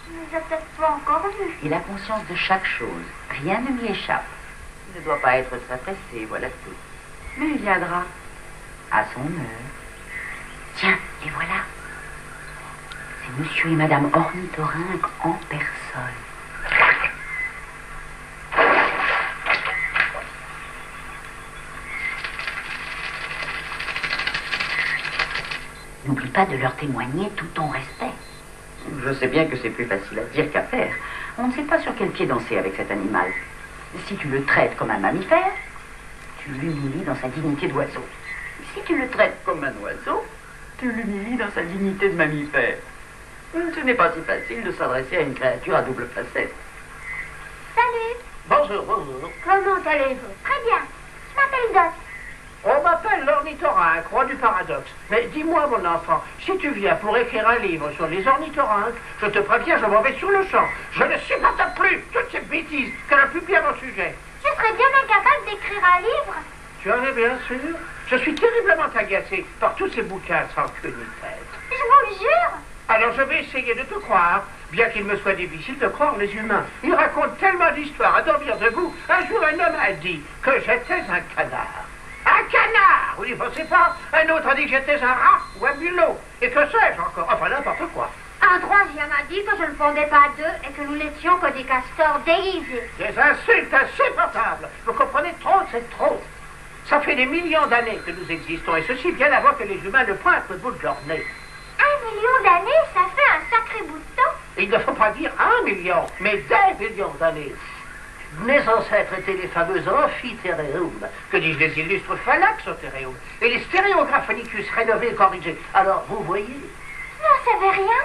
Il ne nous a peut-être pas encore vus. Il a conscience de chaque chose. Rien ne lui échappe. Il ne doit pas être très pressé, voilà tout. Mais il viendra. À son heure. Tiens, les voilà. C'est monsieur et madame Ornithorynque en personne. N'oublie pas de leur témoigner tout ton respect. Je sais bien que c'est plus facile à dire qu'à faire. On ne sait pas sur quel pied danser avec cet animal. Si tu le traites comme un mammifère, tu l'humilies dans sa dignité d'oiseau. Si tu le traites comme un oiseau, tu l'humilies dans sa dignité de mammifère. Ce n'est pas si facile de s'adresser à une créature à double facette. Salut. Bonjour, bonjour. Comment allez-vous? Très bien. Je m'appelle Dot. On m'appelle l'ornithorynque, roi du paradoxe. Mais dis-moi, mon enfant, si tu viens pour écrire un livre sur les ornithorynques, je te préviens, je m'en vais sur le champ. Je ne supporte plus toutes ces bêtises qu'elle a publiées à mon sujet. Je serais bien incapable d'écrire un livre. Tu en es bien sûr? Je suis terriblement agacé par tous ces bouquins sans queue ni tête. Je vous le jure. Alors je vais essayer de te croire, bien qu'il me soit difficile de croire les humains. Ils racontent tellement d'histoires à dormir debout. Un jour, un homme a dit que j'étais un canard. Un canard! Vous n'y pensez pas? Un autre a dit que j'étais un rat ou un mulot. Et que sais-je encore? Enfin, n'importe quoi. Un troisième a dit que je ne fondais pas d'œufs et que nous n'étions que des castors déguisés. Des insultes insupportables. Vous comprenez? Trop, c'est trop. Ça fait des millions d'années que nous existons, et ceci bien avant que les humains ne pointent le bout de leur nez. 1 million d'années, ça fait un sacré bout de temps. Il ne faut pas dire 1 million, mais des millions d'années. Mes ancêtres étaient les fameux amphithéréums, que disent les illustres phallaxothéréums, et les stéréographonicus rénovés et corrigés. Alors, vous voyez? Vous n'en savez rien?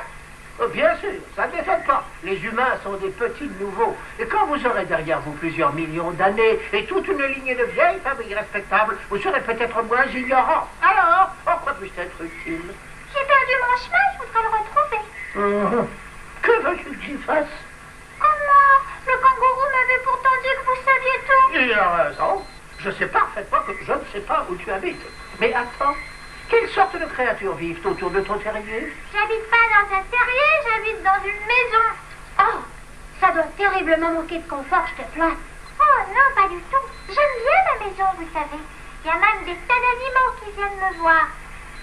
Bien sûr, ça ne m'étonne pas. Les humains sont des petits nouveaux. Et quand vous aurez derrière vous plusieurs millions d'années et toute une lignée de vieilles familles respectables, vous serez peut-être moins ignorants. Alors, en quoi puis-je être utile? J'ai perdu mon chemin, je voudrais le retrouver. Que veux-tu que j'y fasse? Comment? Le kangourou m'avait pourtant dit que vous saviez tout. Il a raison. Je sais parfaitement que je ne sais pas où tu habites. Mais attends, quelle sorte de créatures vivent autour de ton terrier? J'habite pas dans un terrier, j'habite dans une maison. Oh, ça doit terriblement manquer de confort, je te plains. Oh non, pas du tout. J'aime bien ma maison, vous savez. Il y a même des tas d'animaux qui viennent me voir.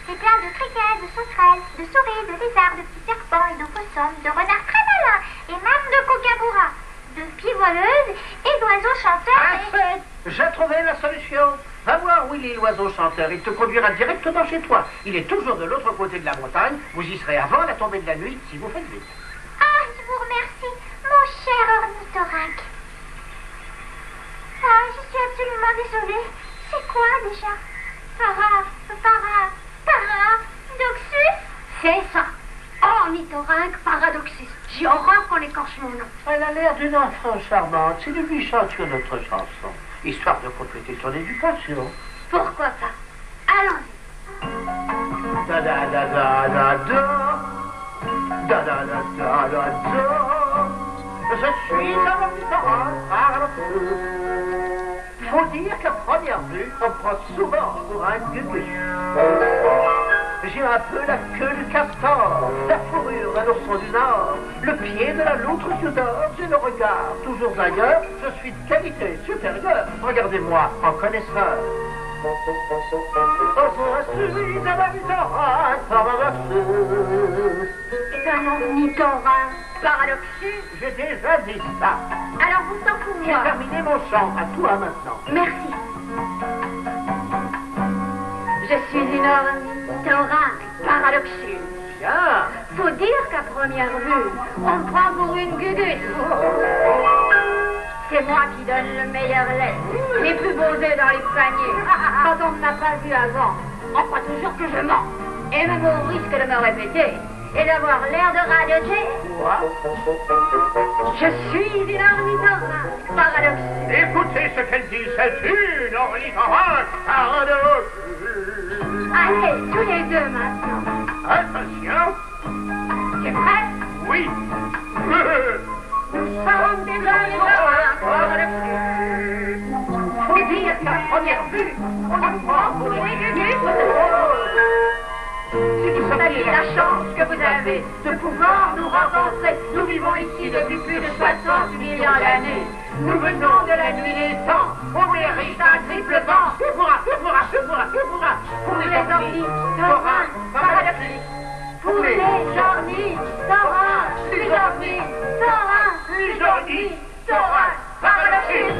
C'est plein de criquets, de sauterelles, de souris, de lézards, de petits serpents et d'opossums, de renards très malins, et même de kookaburras, de pivoleuses et d'oiseaux chanteurs. Parfait. J'ai trouvé la solution. Va voir Willy, l'oiseau chanteur. Il te conduira directement chez toi. Il est toujours de l'autre côté de la montagne. Vous y serez avant la tombée de la nuit, si vous faites vite. Ah, je vous remercie, mon cher ornithorynque. Ah, je suis absolument désolée. C'est quoi déjà? Paradoxus? C'est ça. Ornithorynque paradoxus. J'ai horreur qu'on écorche mon nom. Elle a l'air d'une enfant charmante. C'est de lui chanter notre chanson, histoire de compléter son éducation. Pourquoi pas? Allons-y. Da da da da da da. Da da da da da da. Je suis un ornithorynque paradoxus. Faut dire qu'à première vue, on prend souvent pour un gugus. J'ai un peu la queue du castor, la fourrure d'un ourson du Nord, le pied de la loutre d'or, j'ai le regard toujours ailleurs, je suis de qualité supérieure. Regardez-moi en connaisseur. Je suis un ornithorynque paradoxus. C'est un ornithorynque paradoxus? J'ai déjà dit ça. Alors vous tant pour J'ai moi. terminé mon chant, à toi maintenant. Merci. Je suis une ornithorynque paradoxus. Bien. Faut dire qu'à première vue, on me prend pour une gugus. C'est moi qui donne le meilleur lait, les plus beaux œufs dans les paniers. Quand on ne m'a pas vu avant, on croit toujours que je mens. Et même au risque de me répéter et d'avoir l'air de radoter, Quoi? je suis une ornithorynque paradoxus. Écoutez ce qu'elle dit, c'est une ornithorynque paradoxus. Allez, tous les deux maintenant. Attention. Tu es prêt? Oui. Nous sommes des ornithorynques paradoxus. Faut dire qu'à première vue, on nous prend pour des gugus. Ce qui se Imaginez la chance que vous avez de pouvoir nous rencontrer. Nous vivons ici depuis plus de 60 millions d'années. Nous venons de la nuit des temps. On mérite un triple vent. Pour les ornis, Thorin, parapluie. Pour les ornis, Thorin, les ornis, Thorin, les ornis, Thorin, parapluie.